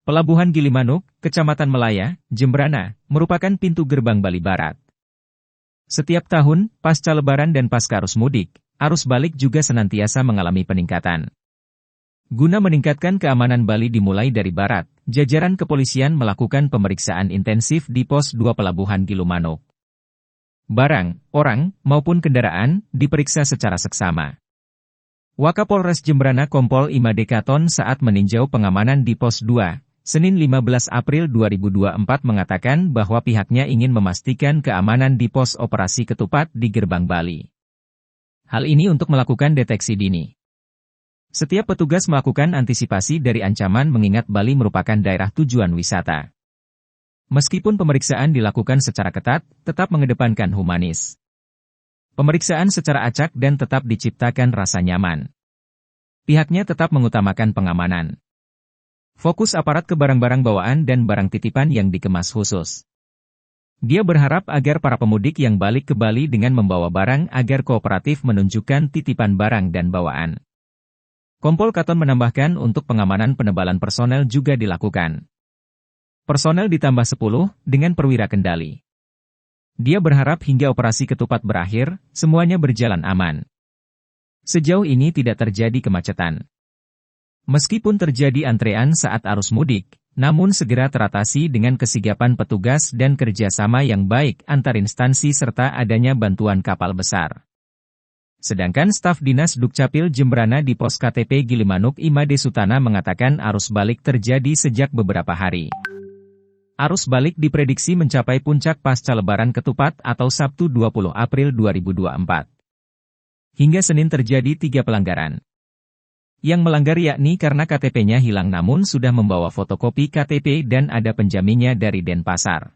Pelabuhan Gilimanuk, Kecamatan Melaya, Jembrana, merupakan pintu gerbang Bali Barat. Setiap tahun, pasca Lebaran dan pasca arus mudik, arus balik juga senantiasa mengalami peningkatan. Guna meningkatkan keamanan Bali dimulai dari barat, jajaran kepolisian melakukan pemeriksaan intensif di pos 2 Pelabuhan Gilimanuk. Barang, orang, maupun kendaraan diperiksa secara seksama. Wakapolres Jembrana Kompol Imade Katon saat meninjau pengamanan di pos 2, Senin 15 April 2024 mengatakan bahwa pihaknya ingin memastikan keamanan di pos operasi ketupat di Gerbang Bali. Hal ini untuk melakukan deteksi dini. Setiap petugas melakukan antisipasi dari ancaman mengingat Bali merupakan daerah tujuan wisata. Meskipun pemeriksaan dilakukan secara ketat, tetap mengedepankan humanis. Pemeriksaan secara acak dan tetap diciptakan rasa nyaman. Pihaknya tetap mengutamakan pengamanan. Fokus aparat ke barang-barang bawaan dan barang titipan yang dikemas khusus. Dia berharap agar para pemudik yang balik ke Bali dengan membawa barang agar kooperatif menunjukkan titipan barang dan bawaan. Kompol Katon menambahkan untuk pengamanan penebalan personel juga dilakukan. Personel ditambah 10 dengan perwira kendali. Dia berharap hingga operasi ketupat berakhir, semuanya berjalan aman. Sejauh ini tidak terjadi kemacetan. Meskipun terjadi antrean saat arus mudik, namun segera teratasi dengan kesigapan petugas dan kerjasama yang baik antar instansi serta adanya bantuan kapal besar. Sedangkan staf Dinas Dukcapil Jembrana di pos KTP Gilimanuk Imade Sutana mengatakan arus balik terjadi sejak beberapa hari. Arus balik diprediksi mencapai puncak pasca Lebaran Ketupat atau Sabtu 20 April 2024. Hingga Senin terjadi 3 pelanggaran. Yang melanggar yakni karena KTP-nya hilang namun sudah membawa fotokopi KTP dan ada penjaminnya dari Denpasar.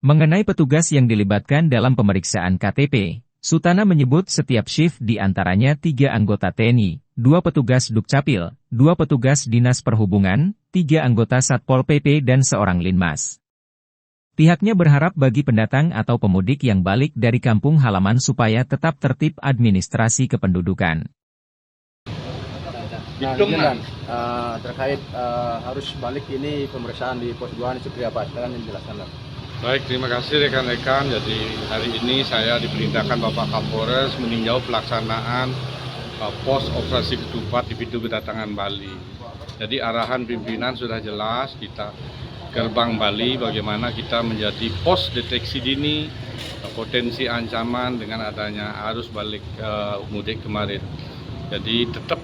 Mengenai petugas yang dilibatkan dalam pemeriksaan KTP, Sutana menyebut setiap shift di antaranya 3 anggota TNI, 2 petugas Dukcapil, 2 petugas Dinas Perhubungan, 3 anggota Satpol PP dan seorang Linmas. Pihaknya berharap bagi pendatang atau pemudik yang balik dari kampung halaman supaya tetap tertib administrasi kependudukan. Terkait harus balik ini pemeriksaan di pos 2 ini seperti apa? Sekarang dijelaskan. Baik, terima kasih rekan-rekan. Jadi hari ini saya diperintahkan Bapak Kapolres meninjau pelaksanaan pos operasi ketupat di pintu kedatangan Bali. Jadi arahan pimpinan sudah jelas, kita Gerbang Bali bagaimana kita menjadi pos deteksi dini potensi ancaman dengan adanya arus balik mudik kemarin. Jadi tetap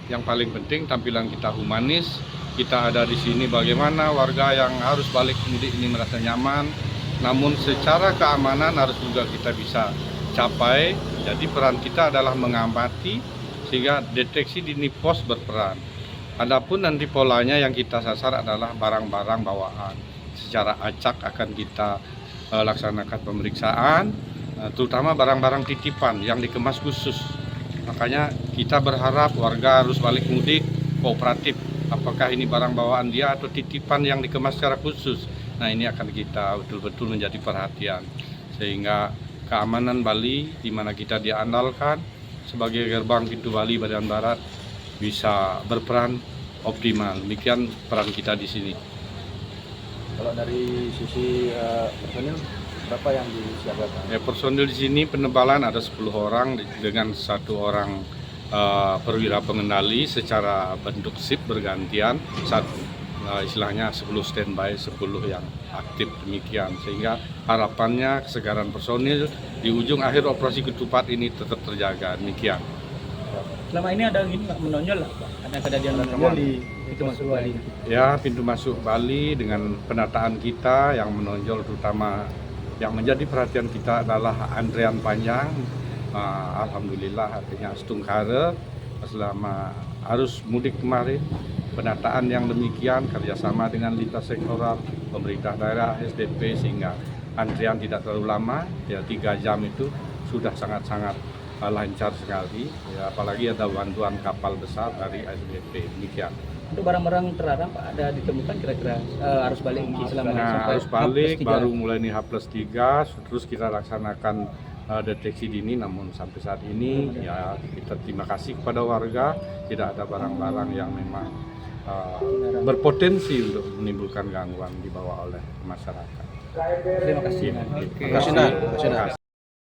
yang paling penting tampilan kita humanis. Kita ada di sini bagaimana warga yang harus balik mudik ini merasa nyaman, namun secara keamanan harus juga kita bisa capai. Jadi peran kita adalah mengamati sehingga deteksi dini pos berperan. Adapun nanti polanya yang kita sasar adalah barang-barang bawaan. Secara acak akan kita laksanakan pemeriksaan, terutama barang-barang titipan yang dikemas khusus. Makanya kita berharap warga harus balik mudik kooperatif. Apakah ini barang bawaan dia atau titipan yang dikemas secara khusus. Nah ini akan kita betul-betul menjadi perhatian. Sehingga keamanan Bali, di mana kita diandalkan sebagai gerbang pintu Bali bagian barat, bisa berperan optimal. Demikian peran kita di sini. Kalau dari sisi personil, berapa yang disiagakan? Personil di sini penebalan ada 10 orang dengan 1 orang perwira pengendali secara bentuk shift bergantian, istilahnya 10 standby, 10 yang aktif demikian, sehingga harapannya kesegaran personil di ujung akhir operasi ketupat ini tetap terjaga demikian. Selama ini ada gini Pak, menonjol lah Pak, ada kejadian menonjol di pintu masuk Bali. Ya, pintu masuk Bali dengan penataan kita yang menonjol, terutama yang menjadi perhatian kita adalah antrean panjang. Alhamdulillah artinya stungkare selama arus mudik kemarin, penataan yang demikian kerjasama dengan lintas sektoral, pemerintah daerah, SDP, sehingga antrian tidak terlalu lama, ya 3 jam itu sudah sangat-sangat lancar sekali, ya, apalagi ada bantuan kapal besar dari SDP, demikian. Untuk barang-barang terlarang Pak, ada ditemukan kira-kira arus balik selama sampai arus balik baru mulai nih H+3, terus kita laksanakan deteksi dini, namun sampai saat ini ya kita terima kasih kepada warga, tidak ada barang-barang yang memang berpotensi untuk menimbulkan gangguan dibawa oleh masyarakat. Terima kasih. Oke. Terima kasih, Nak. Terima kasih, Nak.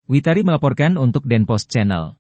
Witari melaporkan untuk Denpos Channel.